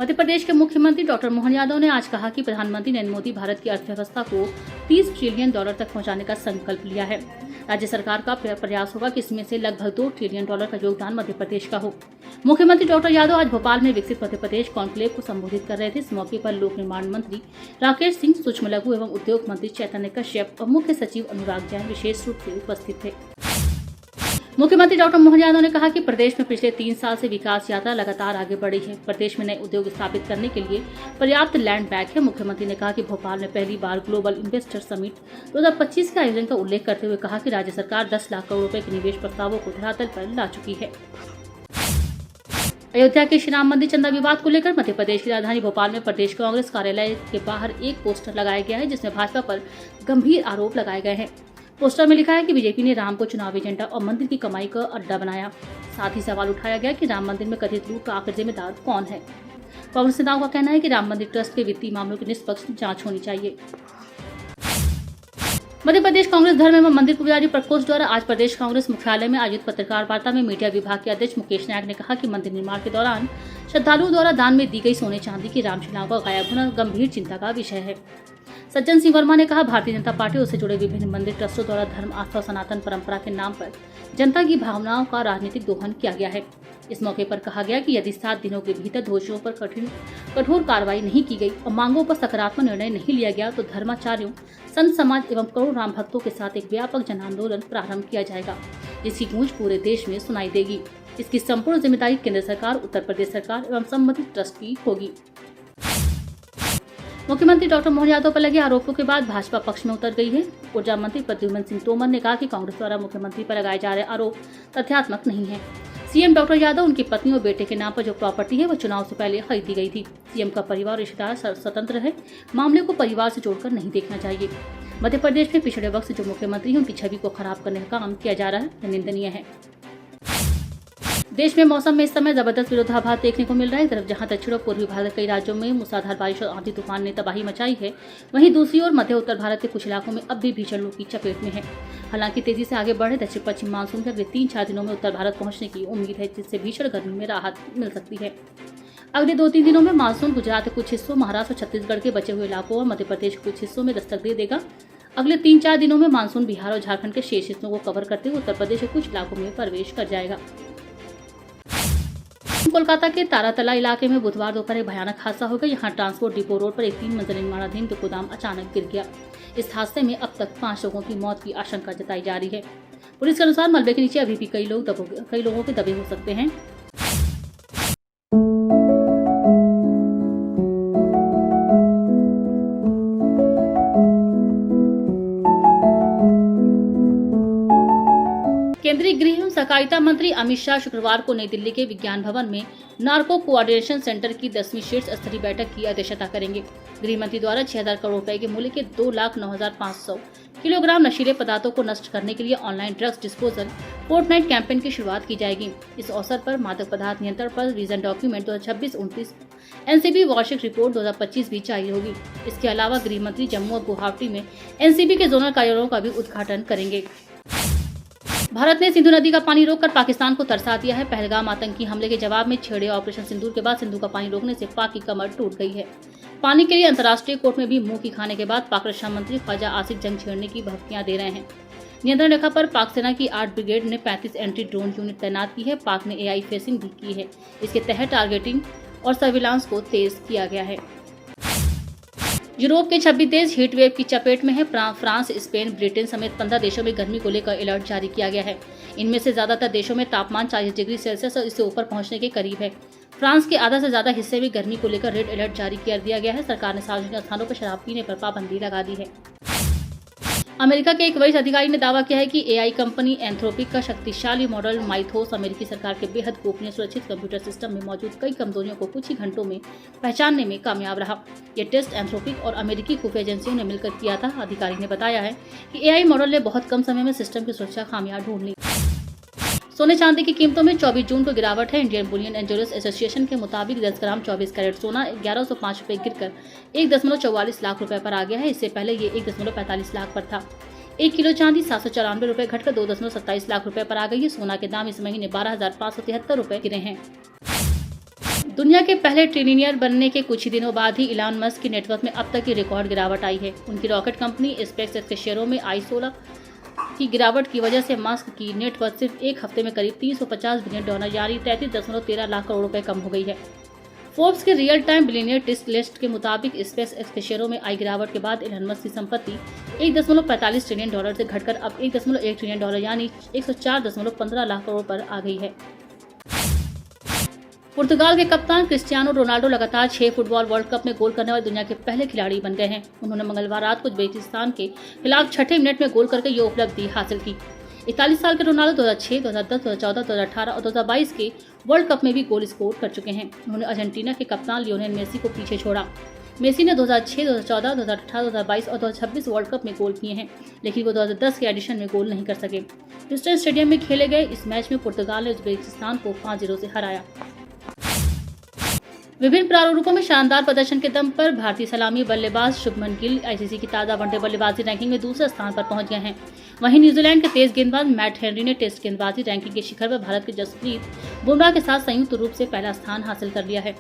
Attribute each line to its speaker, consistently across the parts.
Speaker 1: मध्य प्रदेश के मुख्यमंत्री डॉक्टर मोहन यादव ने आज कहा कि प्रधानमंत्री नरेंद्र मोदी भारत की अर्थव्यवस्था को 30 ट्रिलियन डॉलर तक पहुंचाने का संकल्प लिया है। राज्य सरकार का प्रयास होगा कि इसमें से लगभग 2 ट्रिलियन डॉलर का योगदान मध्य प्रदेश का हो। मुख्यमंत्री डॉक्टर यादव आज भोपाल में विकसित मध्य प्रदेश कॉन्क्लेव को संबोधित कर रहे थे। इस मौके पर लोक निर्माण मंत्री राकेश सिंह, सूक्ष्म लघु एवं उद्योग मंत्री चैतन्य कश्यप और मुख्य सचिव अनुराग जैन विशेष रूप से उपस्थित थे। मुख्यमंत्री डॉक्टर मोहन यादव ने कहा कि प्रदेश में पिछले 3 साल से विकास यात्रा लगातार आगे बढ़ी है। प्रदेश में नए उद्योग स्थापित करने के लिए पर्याप्त लैंड बैंक है। मुख्यमंत्री ने कहा कि भोपाल में पहली बार ग्लोबल इन्वेस्टर समिट 2025 के आयोजन का उल्लेख करते हुए कहा कि राज्य सरकार 10 लाख करोड़ रुपए के निवेश प्रस्तावों को धरातल पर ला चुकी है। अयोध्या के श्री राम मंदिर चंदा विवाद को लेकर मध्य प्रदेश की राजधानी भोपाल में प्रदेश कांग्रेस कार्यालय के बाहर एक पोस्टर लगाया गया है, जिसमें भाजपा पर गंभीर आरोप लगाए गए हैं। पोस्टर में लिखा है कि बीजेपी ने राम को चुनावी एजेंडा और मंदिर की कमाई का अड्डा बनाया। साथ ही सवाल उठाया गया कि राम मंदिर में कथित लूट का आखिर जिम्मेदार कौन है। कांग्रेस नेताओं का कहना है कि राम मंदिर ट्रस्ट के वित्तीय मामलों की निष्पक्ष जांच होनी चाहिए। मध्य प्रदेश कांग्रेस धर्म एवं मंदिर पुजारी प्रकोष्ठ द्वारा आज प्रदेश कांग्रेस मुख्यालय में आयोजित पत्रकार वार्ता में मीडिया विभाग के अध्यक्ष मुकेश नायक ने कहा कि मंदिर निर्माण के दौरान श्रद्धालुओं द्वारा दान में दी गई सोने चांदी की रामशिलाओं का गायब होना गंभीर चिंता का विषय है। सज्जन सिंह वर्मा ने कहा, भारतीय जनता पार्टी और उससे जुड़े विभिन्न मंदिर ट्रस्टों द्वारा धर्म, आस्था और सनातन परंपरा के नाम पर जनता की भावनाओं का राजनीतिक दोहन किया गया है। इस मौके पर कहा गया कि यदि 7 दिनों के भीतर दोषियों पर कठोर कार्रवाई नहीं की गई और मांगों पर सकारात्मक निर्णय नहीं लिया गया तो धर्माचार्यों, संत समाज एवं करोड़ों राम भक्तों के साथ एक व्यापक जन आंदोलन प्रारंभ किया जाएगा, जिसकी गूंज पूरे देश में सुनाई देगी। इसकी संपूर्ण जिम्मेदारी केंद्र सरकार, उत्तर प्रदेश सरकार एवं संबंधित ट्रस्ट की होगी। मुख्यमंत्री डॉक्टर मोहन यादव पर लगे आरोपों के बाद भाजपा पक्ष में उतर गई है। ऊर्जा मंत्री प्रद्युम्न सिंह तोमर ने कहा कि कांग्रेस द्वारा मुख्यमंत्री पर लगाए जा रहे आरोप तथ्यात्मक नहीं है। सीएम डॉक्टर यादव उनकी पत्नी और बेटे के नाम पर जो प्रॉपर्टी है वो चुनाव से पहले खरीदी गई थी। सीएम का परिवार रिश्तेदार स्वतंत्र है, मामले को परिवार से जोड़कर नहीं देखना चाहिए। मध्य प्रदेश में पिछड़े वर्ग से जो मुख्यमंत्री है उनकी छवि को खराब करने का काम किया जा रहा है, यह निंदनीय है। देश में मौसम में इस समय जबरदस्त विरोधाभास देखने को मिल रहा है। तरफ जहां दक्षिण और पूर्वी भारत कई राज्यों में मूसलाधार बारिश और आंधी तूफान ने तबाही मचाई है, वहीं दूसरी ओर मध्य उत्तर भारत के कुछ इलाकों में अब भी भीषण लू की चपेट में है। हालांकि तेजी से आगे बढ़े दक्षिण पश्चिम मानसून के अगले 3-4 दिनों में उत्तर भारत पहुंचने की उम्मीद है, जिससे भीषण गर्मी में राहत मिल सकती है। अगले 2-3 दिनों में मानसून गुजरात के कुछ हिस्सों, महाराष्ट्र और छत्तीसगढ़ के बचे हुए इलाकों और मध्य प्रदेश के कुछ हिस्सों में दस्तक दे देगा। अगले 3-4 दिनों में मानसून बिहार और झारखंड के शेष हिस्सों को कवर करते हुए उत्तर प्रदेश के कुछ इलाकों में प्रवेश कर जाएगा। कोलकाता के तारातला इलाके में बुधवार दोपहर एक भयानक हादसा हो गया। यहाँ ट्रांसपोर्ट डिपो रोड पर एक 3 मंजिला निर्माणाधीन गोदाम अचानक गिर गया। इस हादसे में अब तक 5 लोगों की मौत की आशंका जताई जा रही है। पुलिस के अनुसार मलबे के नीचे अभी भी कई लोगों के दबे हो सकते हैं। केंद्रीय गृह एवं सहकारिता मंत्री अमित शाह शुक्रवार को नई दिल्ली के विज्ञान भवन में नार्को कोऑर्डिनेशन सेंटर की 10वीं शीर्ष स्तरीय बैठक की अध्यक्षता करेंगे। गृह मंत्री द्वारा 6,000 करोड़ रुपए के मूल्य के 2,09,500 किलोग्राम नशीले पदार्थों को नष्ट करने के लिए online drugs disposal fortnight campaign की शुरुआत की जाएगी। इस अवसर पर मादक पदार्थ नियंत्रण पर रीजन डॉक्यूमेंट 2026-29 एनसीबी वार्षिक रिपोर्ट 2025 भी जारी होगी। इसके अलावा गृह मंत्री जम्मू और गुवाहाटी में एनसीबी के जोनल कार्यालयों का भी उद्घाटन करेंगे। भारत ने सिंधु नदी का पानी रोककर पाकिस्तान को तरसा दिया है। पहलगाम आतंकी हमले के जवाब में छेड़े ऑपरेशन सिंदूर के बाद सिंधु का पानी रोकने से पाक की कमर टूट गई है। पानी के लिए अंतर्राष्ट्रीय कोर्ट में भी मुंह की खाने के बाद पाक रक्षा मंत्री ख्वाजा आसिफ जंग छेड़ने की भभकियां दे रहे हैं। नियंत्रण रेखा पर पाक सेना की 8 ब्रिगेड ने 35 एंटी ड्रोन यूनिट तैनात की है। पाक ने AI फेसिंग भी की है। इसके तहत टारगेटिंग और सर्विलांस को तेज किया गया है। यूरोप के 26 देश हीट वेव की चपेट में है। फ्रांस, स्पेन, ब्रिटेन समेत 15 देशों में गर्मी को लेकर अलर्ट जारी किया गया है। इनमें से ज्यादातर देशों में तापमान 40 डिग्री सेल्सियस और इससे ऊपर पहुंचने के करीब है। फ्रांस के आधा से ज्यादा हिस्से में गर्मी को लेकर रेड अलर्ट जारी कर दिया गया है। सरकार ने सार्वजनिक स्थानों पर शराब पीने पर पाबंदी लगा दी है। अमेरिका के एक वरिष्ठ अधिकारी ने दावा किया है कि AI कंपनी एंथ्रोपिक का शक्तिशाली मॉडल माइथोस अमेरिकी सरकार के बेहद गोपनीय सुरक्षित कंप्यूटर सिस्टम में मौजूद कई कमजोरियों को कुछ ही घंटों में पहचानने में कामयाब रहा। यह टेस्ट एंथ्रोपिक और अमेरिकी खुफिया एजेंसियों ने मिलकर किया था। अधिकारी ने बताया है कि AI मॉडल ने बहुत कम समय में सिस्टम की सुरक्षा खामियां ढूंढ ली। सोने चांदी की कीमतों में 24 जून को गिरावट है। Indian Boolean and jewellers association के मुताबिक 10 ग्राम 24 कैरेट सोना 1105 रुपए गिरकर 1.44 लाख रुपए पर आ गया है। इससे पहले ये 1.45 लाख पर था। 1 किलो चांदी 794 रुपए घटकर 2.27 लाख रुपए पर आ गई है। सोना के दाम इस महीने 12,573 रुपए गिरे हैं। दुनिया के पहले ट्रिलियनियर बनने के कुछ ही दिनों बाद ही इलॉन मस्क की नेटवर्थ में अब तक की रिकॉर्ड गिरावट आई है। उनकी रॉकेट कंपनी स्पेसएक्स के शेयरों में आई 16 की गिरावट की वजह से मस्क की नेटवर्थ सिर्फ एक हफ्ते में करीब $350 बिलियन यानी 33.13 लाख करोड़ रुपए कम हो गई है। फोर्ब्स के रियल टाइम बिलियनियर लिस्ट के मुताबिक स्पेसएक्स के शेयरों में आई गिरावट के बाद इलॉन मस्क की संपत्ति $1.45 ट्रिलियन से घटकर अब $1.1 ट्रिलियन यानी 104.15 लाख करोड़ पर आ गई है। पुर्तगाल के कप्तान क्रिस्टियानो रोनाल्डो लगातार 6 फुटबॉल वर्ल्ड कप में गोल करने वाले दुनिया के पहले खिलाड़ी बन गए हैं। उन्होंने मंगलवार रात को उज्बेकिस्तान के खिलाफ छठे मिनट में गोल करके ये उपलब्धि हासिल की। 41 साल के रोनाल्डो 2006, 2010, 2014, 2018 और 2022 के वर्ल्ड कप में भी गोल स्कोर कर चुके हैं। उन्होंने अर्जेंटीना के कप्तान लियोनेल मेसी को पीछे छोड़ा। मेसी ने 2006, 2014, 2018, 2022 और 2026 वर्ल्ड कप में गोल किए हैं, लेकिन वो 2010 के एडिशन में गोल नहीं कर सके। ह्यूस्टन स्टेडियम में खेले गए इस मैच में पुर्तगाल ने उज्बेकिस्तान को 5-0 से हराया। विभिन्न प्रारूपों में शानदार प्रदर्शन के दम पर भारतीय सलामी बल्लेबाज शुभमन गिल आईसीसी की ताज़ा वनडे बल्लेबाजी रैंकिंग में दूसरे स्थान पर पहुंच गए हैं। वहीं न्यूजीलैंड के तेज गेंदबाज मैट हेनरी ने टेस्ट गेंदबाजी रैंकिंग के शिखर पर भारत के जसप्रीत बुमराह के साथ संयुक्त रूप से पहला स्थान हासिल कर लिया है।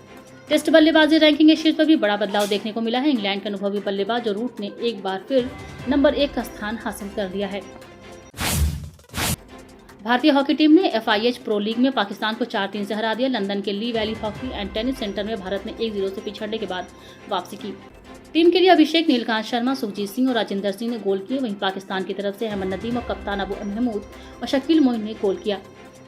Speaker 1: टेस्ट बल्लेबाजी रैंकिंग के शीर्ष पर भी बड़ा बदलाव देखने को मिला है। इंग्लैंड के अनुभवी बल्लेबाज जो रूट ने एक बार फिर नंबर 1 का स्थान हासिल कर लिया है। भारतीय हॉकी टीम ने FIH प्रो लीग में पाकिस्तान को 4-3 से हरा दिया। लंदन के Lee Valley hockey and tennis centre में भारत ने 1-0 से पिछड़ने के बाद वापसी की। टीम के लिए अभिषेक, नीलकांत शर्मा, सुखजीत सिंह और राजिंदर सिंह ने गोल किए। वहीं पाकिस्तान की तरफ से अहमद नदीम और कप्तान अबू महमूद और शकील मोइन ने गोल किया।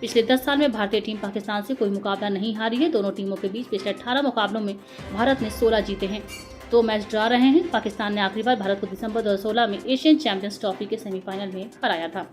Speaker 1: पिछले 10 साल में भारतीय टीम पाकिस्तान से कोई मुकाबला नहीं हारी है। दोनों टीमों के बीच पिछले 18 मुकाबलों में भारत ने 16 जीते हैं, 2 मैच ड्रा रहे हैं। पाकिस्तान ने आखिरी बार भारत को दिसंबर 2016 में एशियन चैंपियंस ट्रॉफी के सेमीफाइनल में हराया था।